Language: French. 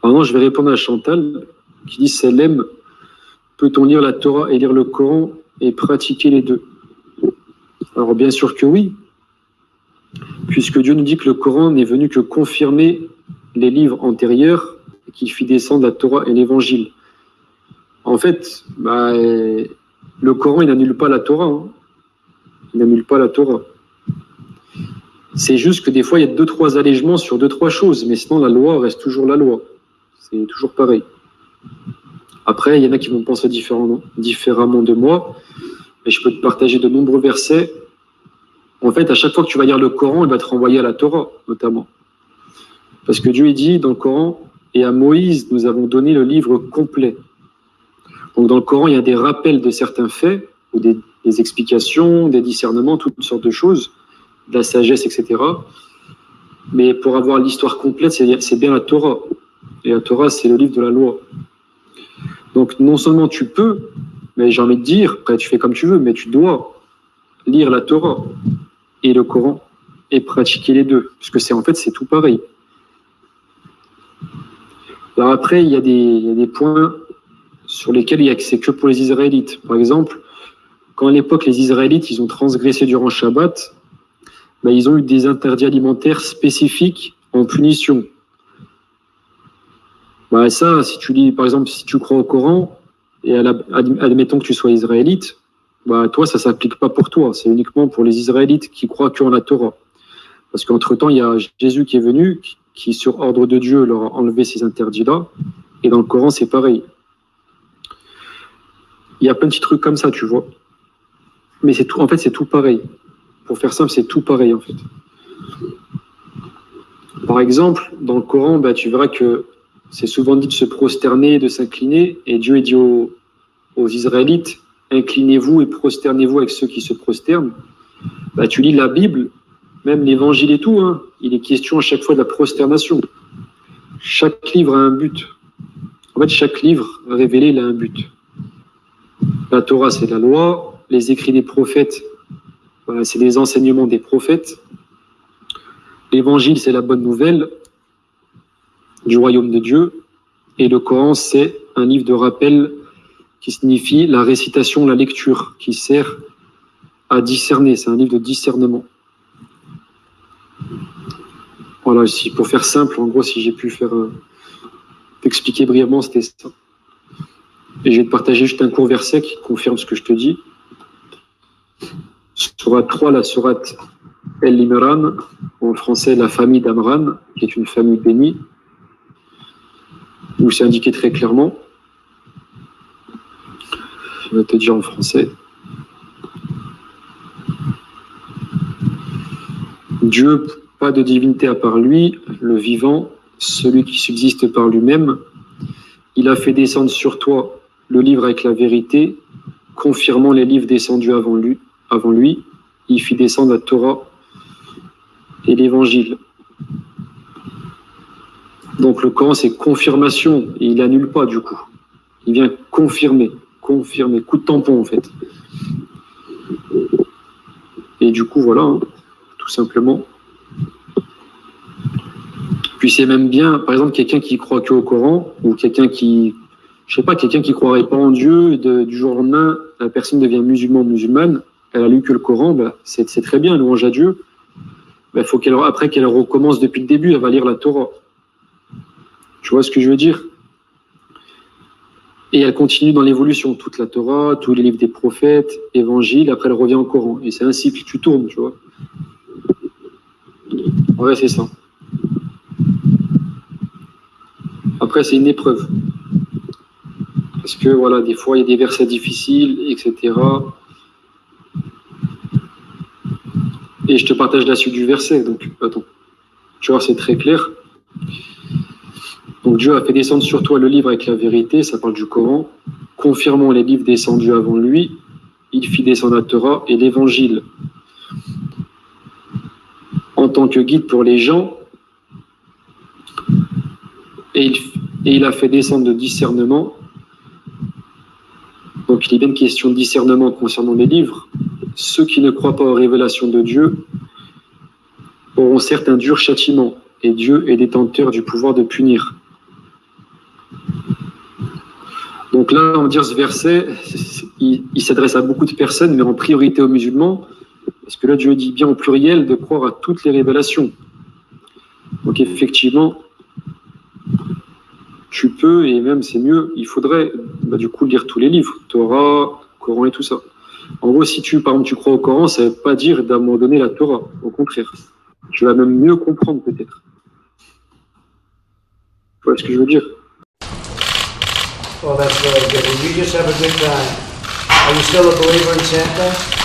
Alors, je vais répondre à Chantal qui dit Salem, peut-on lire la Torah et lire le Coran et pratiquer les deux? Alors, bien sûr que oui, puisque Dieu nous dit que le Coran n'est venu que confirmer les livres antérieurs et qu'il fit descendre la Torah et l'Évangile. En fait, le Coran, il n'annule pas la Torah. Hein. Il n'annule pas la Torah. C'est juste que des fois, il y a 2-3 allègements sur 2-3 choses, mais sinon, la loi reste toujours la loi. C'est toujours pareil. Après, il y en a qui vont penser différemment de moi, mais je peux te partager de nombreux versets. En fait, à chaque fois que tu vas lire le Coran, il va te renvoyer à la Torah, notamment. Parce que Dieu dit dans le Coran, et à Moïse, nous avons donné le livre complet. Donc dans le Coran, il y a des rappels de certains faits, ou des explications, des discernements, toutes sortes de choses, de la sagesse, etc. Mais pour avoir l'histoire complète, c'est bien la Torah. Et la Torah, c'est le livre de la loi. Donc non seulement tu peux, mais j'ai envie de dire, après tu fais comme tu veux, mais tu dois lire la Torah et le Coran et pratiquer les deux, parce que c'est tout pareil. Alors après, il y a des points sur lesquels c'est que pour les Israélites. Par exemple, quand à l'époque les Israélites ils ont transgressé durant Shabbat, ils ont eu des interdits alimentaires spécifiques en punition. Ça, si tu lis, par exemple, si tu crois au Coran, et admettons que tu sois israélite, toi, ça ne s'applique pas pour toi. C'est uniquement pour les Israélites qui croient qu'en la Torah. Parce qu'entre-temps, il y a Jésus qui est venu, qui, sur ordre de Dieu, leur a enlevé ces interdits-là. Et dans le Coran, c'est pareil. Il y a plein de petits trucs comme ça, tu vois. Mais c'est tout, en fait, c'est tout pareil. Pour faire simple, c'est tout pareil, en fait. Par exemple, dans le Coran, tu verras que c'est souvent dit de se prosterner, de s'incliner, et Dieu dit aux Israélites, inclinez-vous et prosternez-vous avec ceux qui se prosternent. Tu lis la Bible, même l'Évangile et tout, hein, il est question à chaque fois de la prosternation. Chaque livre a un but. En fait, chaque livre révélé, il a un but. La Torah, c'est la loi. Les écrits des prophètes, c'est les enseignements des prophètes. L'Évangile, c'est la bonne nouvelle du royaume de Dieu. Et le Coran, c'est un livre de rappel qui signifie la récitation, la lecture, qui sert à discerner. C'est un livre de discernement. Voilà, pour faire simple, en gros, si j'ai pu t'expliquer brièvement, c'était ça. Et je vais te partager juste un court verset qui confirme ce que je te dis. Sourate 3, la sourate El-Imran, en français, la famille d'Amran, qui est une famille bénie, où c'est indiqué très clairement. Je vais te dire en français. Dieu, pas de divinité à part lui, le vivant, celui qui subsiste par lui-même. Il a fait descendre sur toi le livre avec la vérité, confirmant les livres descendus avant lui. Il fit descendre la Torah et l'Évangile. Donc le Coran, c'est confirmation, et il n'annule pas du coup. Il vient confirmer, coup de tampon en fait. Et du coup, voilà, tout simplement. Puis c'est même bien, par exemple, quelqu'un qui croit qu'au Coran, ou quelqu'un qui croirait pas en Dieu, du jour au lendemain, la personne devient musulmane, elle a lu que le Coran, c'est très bien, louange à Dieu. Il faut après qu'elle recommence depuis le début, elle va lire la Torah. Tu vois ce que je veux dire? Et elle continue dans l'évolution, toute la Torah, tous les livres des prophètes, Évangile, après elle revient au Coran. Et c'est un cycle, tu tournes, tu vois. Ouais, c'est ça. Après, c'est une épreuve. Parce que, voilà, des fois, il y a des versets difficiles, etc. Et je te partage la suite du verset. Donc, attends. Tu vois, c'est très clair. Donc, Dieu a fait descendre sur toi le livre avec la vérité, ça parle du Coran, confirmant les livres descendus avant lui. Il fit descendre la Torah et l'Évangile en tant que guide pour les gens. Et il a fait descendre de discernement. Donc, il est bien une question de discernement concernant les livres. ceux qui ne croient pas aux révélations de Dieu auront certes un dur châtiment, et Dieu est détenteur du pouvoir de punir. Donc là, on va dire ce verset, il s'adresse à beaucoup de personnes, mais en priorité aux musulmans, parce que là, Dieu dit bien au pluriel de croire à toutes les révélations. Donc effectivement, tu peux, et même c'est mieux, il faudrait du coup lire tous les livres, Torah, Coran et tout ça. En gros, si par exemple tu crois au Coran, ça ne veut pas dire d'abandonner la Torah, au contraire. Tu vas même mieux comprendre peut-être. Tu vois ce que je veux dire? Well, that's really good. Did you just have a good time? Are you still a believer in Santa?